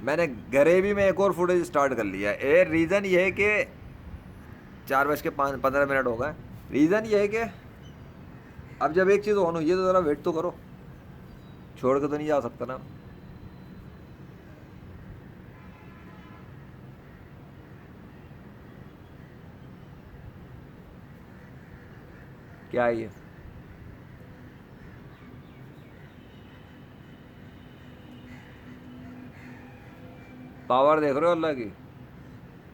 میں نے گھرے بھی میں ایک اور فوٹیج اسٹارٹ کر لیا ہے. ریزن یہ ہے کہ 4:15 ہو گئے. ریزن یہ ہے کہ اب جب ایک چیز آن ہوئی ہے تو ذرا ویٹ تو کرو, چھوڑ کے تو نہیں جا سکتا نا. کیا ہے یہ؟ پاور دیکھ رہے ہو اللہ کی؟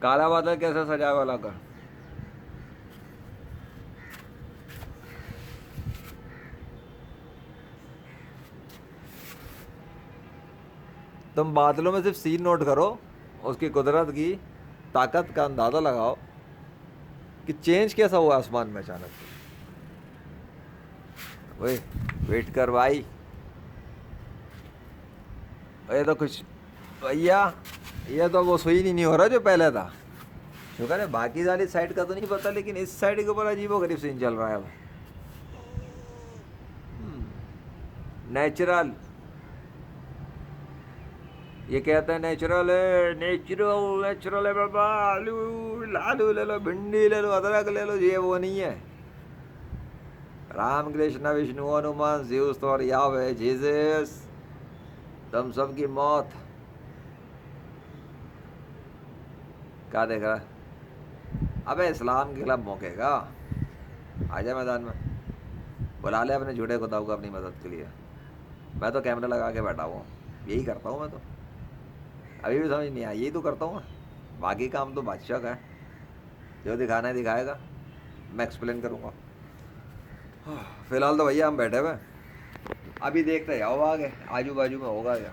کالا بادل کیسے سجا والا کا. تم بادلوں میں صرف سین نوٹ کرو, اس کی قدرت کی طاقت کا اندازہ لگاؤ کہ چینج کیسا ہوا آسمان میں اچانک سے. وہی ویٹ کر بھائی, یہ تو کچھ بھیا, یہ تو وہ سوئی نہیں ہو رہا جو پہلے تھا. شکر ہے باقی والی سائڈ کا تو نہیں پتا, لیکن اس سائڈ کے اوپر عجیب و غریب سین چل رہا ہے. نیچرل, یہ کہتے ہیں نیچرل ہے, نیچرل ہے بابا. آلو لے لو, بھنڈی لے لو, ادرک لے لو, یہ وہ نہیں ہے. رام کرشن وشنو ہنومان زیوس اور یاوے جیزس, تم سب کی موت. کیا دیکھ رہا ہے؟ ابے اسلام کے خلاف موقع گا, آ جائے میدان میں, بلا لے اپنے جھوٹے خداؤں کو اپنی مدد کے لیے. میں تو کیمرہ لگا کے بیٹھا ہوں, یہی کرتا ہوں میں تو. ابھی بھی سمجھ نہیں آئی, یہی تو کرتا ہوں میں. باقی کام تو بادشاہ کا ہے, جو دکھانا ہے دکھائے گا, میں ایکسپلین کروں گا. فی الحال تو بھیا ہم بیٹھے ہوئے, ابھی دیکھتے جاؤ آگے آجو بازو میں ہوگا کیا.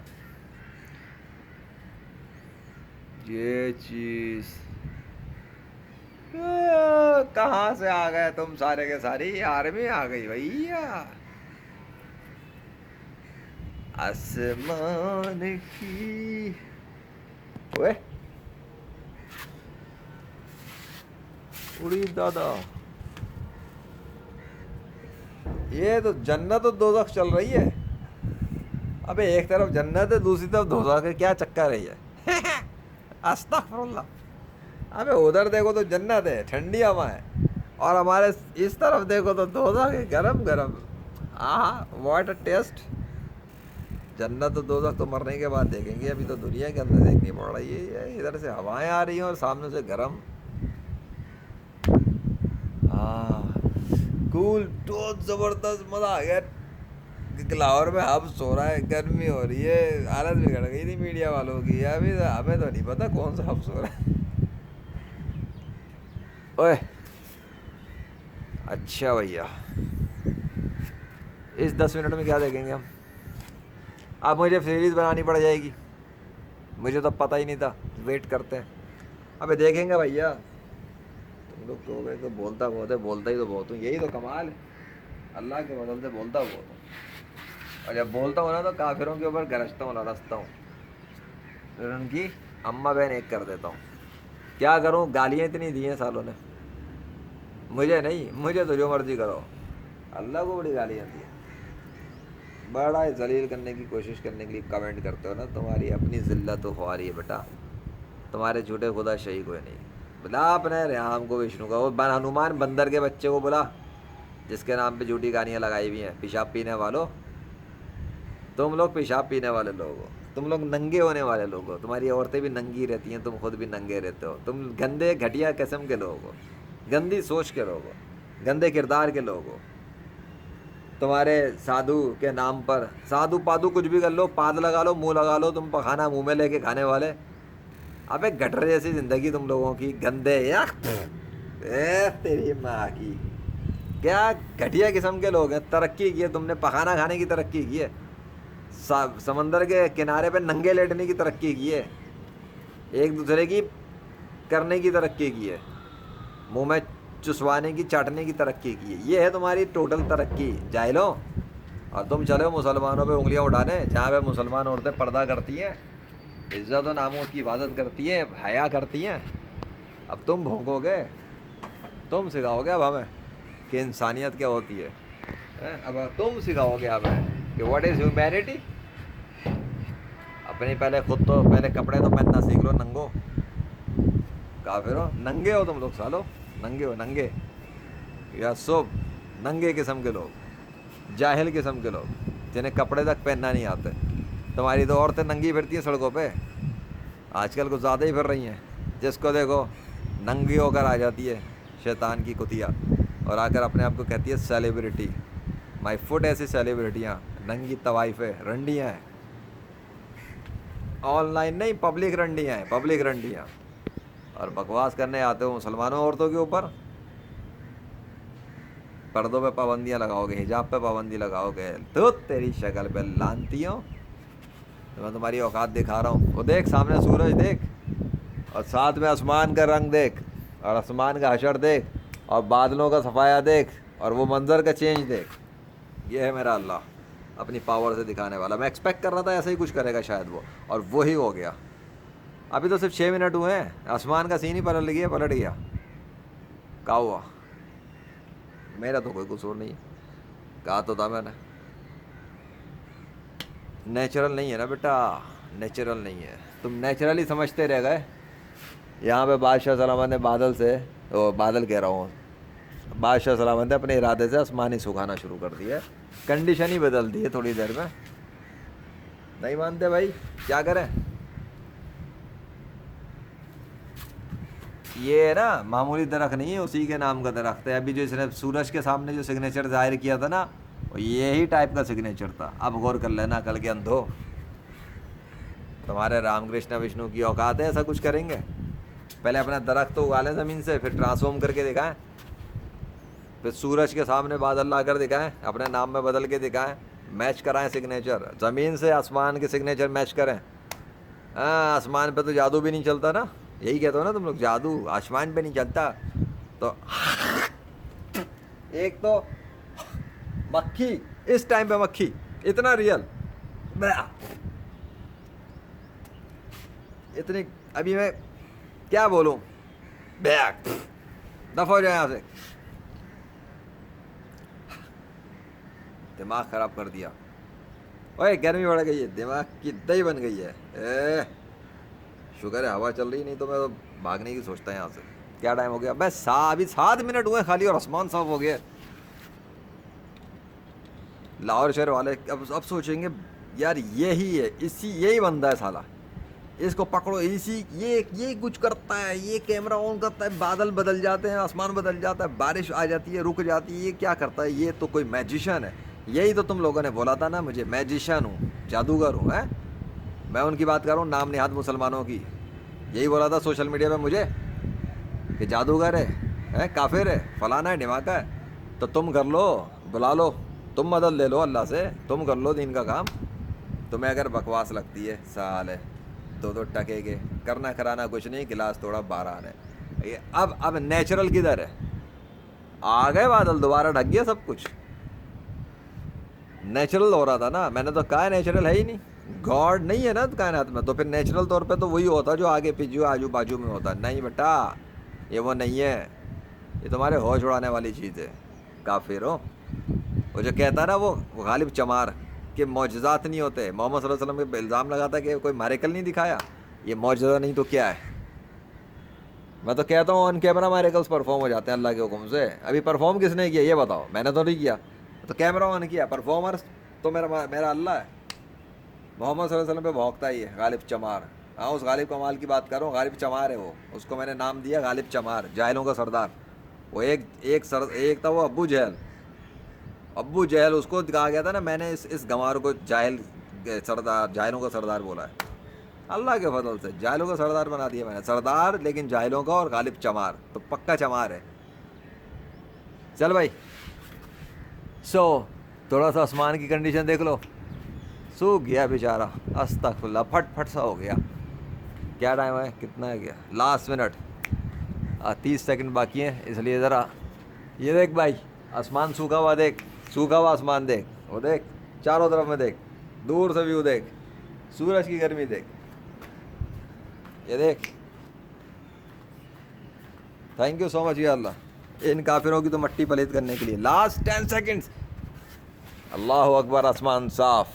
یہ چیز کہاں سے آ گئے تم سارے کے ساری, آرمی آ گئی بھیا. آسمان کی اوے اڑی دادا, یہ تو جنت و دوزخ چل رہی ہے. ابے ایک طرف جنت ہے, دوسری طرف دوزخ ہے, کیا چکر ہے یہ؟ استغفر اللہ. ابے ادھر دیکھو تو جنت ہے, ٹھنڈی ہوا ہے, اور ہمارے اس طرف دیکھو تو دوزخ ہے, گرم گرم. What a test. جنت و دوزخ تو مرنے کے بعد دیکھیں گے, ابھی تو دنیا کے اندر دیکھنی پڑ رہی ہے. ادھر سے ہوائیں آ رہی ہیں اور سامنے سے گرم. کول, بہت زبردست, مزہ آ گیا. لاہور میں ہب سو رہا ہے, گرمی ہو رہی ہے, حالت بگڑ گئی تھی میڈیا والوں کی. ابھی ہمیں تو نہیں پتا کون سا ہب سو رہا ہے. اوئے اچھا بھیا, اس 10 منٹ میں کیا دیکھیں گے ہم؟ اب مجھے سیریز بنانی پڑ جائے گی, مجھے تو پتہ ہی نہیں تھا. ویٹ کرتے ہیں, ابھی دیکھیں گے بھیا. تم لوگ تو گئے تو بولتا بہت ہے, بولتا ہی تو بہت ہوں, یہی تو کمال ہے. اللہ کے بدل سے بولتا بہت ہوں, اور جب بولتا ہوں نا تو کافروں کے اوپر گرجتا ہوں, لڑستا ہوں, پھر ان کی اماں بہن ایک کر دیتا ہوں. کیا کروں, گالیاں اتنی دی ہیں سالوں نے. مجھے نہیں, مجھے تو جو مرضی کرو, اللہ کو بڑی گالیاں دی ہیں. بڑا ذلیل کرنے کی کوشش کرنے کے لیے کمنٹ کرتے ہو نا, تمہاری اپنی ذلت و خواری ہے بیٹا. تمہارے جھوٹے خدا شہی کوئی نہیں. بلا اپنے رام کو وشنو کا, وہ ہنومان بندر کے بچے کو بلا, جس کے نام پہ جھوٹی گالیاں لگائی ہوئی ہیں. پیشاب پینے والوں, تم لوگ پیشاب پینے والے لوگ ہو, تم لوگ ننگے ہونے والے لوگ ہو. تمہاری عورتیں بھی ننگی رہتی ہیں, تم خود بھی ننگے رہتے ہو. تم گندے گھٹیا قسم کے لوگ ہو, گندی سوچ کے لوگ ہو, گندے کردار کے لوگ ہو. تمہارے سادھو کے نام پر سادھو پادو کچھ بھی کر لو, پاد لگا لو, منہ لگا لو, تم پخانا منہ میں لے کے کھانے والے. ابے گٹر جیسی زندگی تم لوگوں کی, گندے یخ, تیری ماں کی. کیا گھٹیا قسم کے لوگ ہیں. ترقی کی ہے تم نے, پخانا کھانے کی ترقی کی ہے, سمندر کے کنارے پہ ننگے لیٹنے کی ترقی کی ہے, ایک دوسرے کی کرنے کی ترقی کی ہے, منہ میں چسوانے کی, چاٹنے کی ترقی کی ہے. یہ ہے تمہاری ٹوٹل ترقی, جاہلو. اور تم چلو مسلمانوں پہ انگلیاں اٹھانے, جہاں پہ مسلمان عورتیں پردہ کرتی ہیں, عزت و ناموس کی حفاظت کرتی ہیں, حیا کرتی ہیں. اب تم بھونکو گے, تم سکھاؤ گے اب ہمیں کہ انسانیت کیا ہوتی ہے. اب تم سکھاؤ گے ہمیں کہ واٹ از ہیومینٹی. اب اپنی پہلے خود تو پہلے کپڑے تو پہننا سیکھ لو ننگو. کافر ہو, ننگے ہو تم لوگ سالو, ننگے ہو, ننگے یا سب ننگے قسم کے لوگ, جاہل قسم کے لوگ جنہیں کپڑے تک پہننا نہیں آتے. تمہاری تو عورتیں ننگی پھرتی ہیں سڑکوں پہ, آج کل کچھ زیادہ ہی پھر رہی ہیں. جس کو دیکھو ننگی ہو کر آ جاتی ہے شیطان کی کتیا, اور آ کر اپنے آپ کو کہتی ہے سیلیبریٹی. مائی فٹ ایسی سیلیبریٹیاں ننگی طوائفیں رنڈیاں ہیں, آن لائن نہیں پبلک رنڈیاں ہیں, پبلک رنڈیاں. اور بکواس کرنے آتے ہو مسلمانوں عورتوں کے اوپر. پردوں پہ پابندیاں لگاؤ گے, حجاب پہ پابندی لگاؤ گے, تو تیری شکل پہ لانتی ہوں. میں تمہاری اوقات دکھا رہا ہوں. وہ دیکھ سامنے سورج دیکھ, اور ساتھ میں آسمان کا رنگ دیکھ, اور آسمان کا حشر دیکھ, اور بادلوں کا صفایا دیکھ, اور وہ منظر کا چینج دیکھ. یہ ہے میرا اللہ اپنی پاور سے دکھانے والا. میں ایکسپیکٹ کر رہا تھا ایسا ہی کچھ کرے گا شاید وہ, اور وہی ہو گیا. ابھی تو صرف 6 منٹ ہوئے ہیں, آسمان کا سین ہی پلٹ گیا. کیا ہوا؟ میرا تو کوئی قصور نہیں, کہا تو تھا میں نے. نیچرل نہیں ہے نا بیٹا, نیچرل نہیں ہے. تم نیچرلی سمجھتے رہ گئے. یہاں پہ بادشاہ سلامت نے بادل کہہ رہا ہوں, بادشاہ سلامت نے اپنے ارادے سے آسمان ہی سکھانا شروع کر دیا ہے. کنڈیشن ہی بدل دی ہے تھوڑی دیر میں. نہیں مانتے بھائی, کیا کریں؟ یہ نا معمولی درخت نہیں ہے, اسی کے نام کا درخت ہے. ابھی جو اس نے سورج کے سامنے جو سگنیچر ظاہر کیا تھا نا, وہ یہی ٹائپ کا سگنیچر تھا. اب غور کر لینا کل کے اندھو, تمہارے رام کرشنا وشنو کی اوقات ہے ایسا کچھ کریں گے؟ پہلے اپنا درخت تو اگا لیں زمین سے, پھر ٹرانسفارم کر کے دکھائیں, پھر سورج کے سامنے بادل لا کر دکھائیں, اپنے نام میں بدل کے دکھائیں, میچ کرائیں سگنیچر, زمین سے آسمان کے سگنیچر میچ کریں. ہاں آسمان پہ تو جادو بھی نہیں چلتا نا, یہی کہتے ہو نا تم لوگ, جادو آسمان پہ نہیں چلتا. تو ایک تو مکھی, اس ٹائم پہ مکھی اتنا ریئل, اتنی, ابھی میں کیا بولوں, دفع ہو جائے یہاں سے. دماغ خراب کر دیا. اوے گرمی بڑھ گئی ہے, دماغ کی دہی بن گئی ہے. شکر ہے ہوا چل رہی, نہیں تو میں تو بھاگنے کی سوچتا ہے یہاں سے. کیا ٹائم ہو گیا بس, ابھی 7 منٹ ہوئے خالی, اور آسمان صاف ہو گیا. لاہور شہر والے اب سوچیں گے یار یہی ہے, یہی بندہ ہے سالا, اس کو پکڑو, یہ کچھ کرتا ہے, یہ کیمرہ آن کرتا ہے, بادل بدل جاتے ہیں, آسمان بدل جاتا ہے, بارش آ جاتی ہے, رک جاتی ہے, یہ کیا کرتا ہے, یہ تو کوئی میجیشین ہے. یہی تو تم لوگوں نے بولا تھا نا مجھے میجیشین ہوں, جادوگر ہوں. میں ان کی بات کر رہا ہوں, نام نہاد مسلمانوں کی. یہی بولا تھا سوشل میڈیا پہ مجھے کہ جادوگر ہے, کافر ہے, فلانا ہے, ڈھماکا ہے. تو تم کر لو, بلا لو, تم مدد لے لو اللہ سے, تم کر لو دین کا کام. تمہیں اگر بکواس لگتی ہے سال ہے, 2 ٹکے کے, کرنا کرانا کچھ نہیں, گلاس تھوڑا باران ہے. اب نیچرل کدھر ہے؟ آ گئے بادل, دوبارہ ڈھک گیا سب کچھ. نیچرل ہو رہا تھا نا, میں نے تو کہا نیچرل ہے ہی نہیں, گاڈ نہیں ہے نا کائنات میں, تو پھر نیچرل طور پہ تو وہی ہوتا جو آگے پیچھے آجو بازو میں ہوتا. نہیں بیٹا, یہ وہ نہیں ہے, یہ تمہارے ہوش اڑانے والی چیز ہے. کافر ہو. وہ جو کہتا ہے نا وہ غالب چمار کہ معجزات نہیں ہوتے, محمد صلی اللہ علیہ وسلم پہ الزام لگاتا کہ کوئی میریکل نہیں دکھایا, یہ معجزہ نہیں تو کیا ہے؟ میں تو کہتا ہوں آن کیمرہ میریکلس پرفارم ہو جاتے ہیں اللہ کے حکم سے. ابھی پرفارم کس نے کیا یہ بتاؤ؟ میں نے تو نہیں کیا, تو کیمرہ آن کیا, پرفارمر تو میرا اللہ ہے. محمد صلی اللہ علیہ وسلم پہ بھونکتا ہی ہے غالب چمار. ہاں اس غالب کمال کی بات کروں, غالب چمار ہے وہ, اس کو میں نے نام دیا غالب چمار, جاہلوں کا سردار. وہ ایک تھا وہ ابو جہل, اس کو کہا گیا تھا نا, میں نے اس گنوار کو جاہلوں کا سردار بولا ہے. اللہ کے فضل سے جاہلوں کا سردار بنا دیا میں نے, سردار لیکن جاہلوں کا, اور غالب چمار تو پکا چمار ہے. چل بھائی, تھوڑا سا آسمان کی کنڈیشن دیکھ لو, سوکھ گیا بیچارہ, استغفراللہ, پھٹ سا ہو گیا. کیا ٹائم ہے, کتنا ہے, گیا لاسٹ منٹ, 30 سیکنڈ باقی ہیں, اس لیے ذرا یہ دیکھ بھائی, آسمان سوکھا ہوا دیکھ, سوکھا ہوا آسمان دیکھ, وہ دیکھ چاروں طرف میں دیکھ, دور سے ویو دیکھ, سورج کی گرمی دیکھ, یہ دیکھ. تھینک یو سو مچ یا اللہ, ان کافروں کی تو مٹی پلیت کرنے کے لیے. لاسٹ 10 سیکنڈز, اللہ اکبر, آسمان صاف.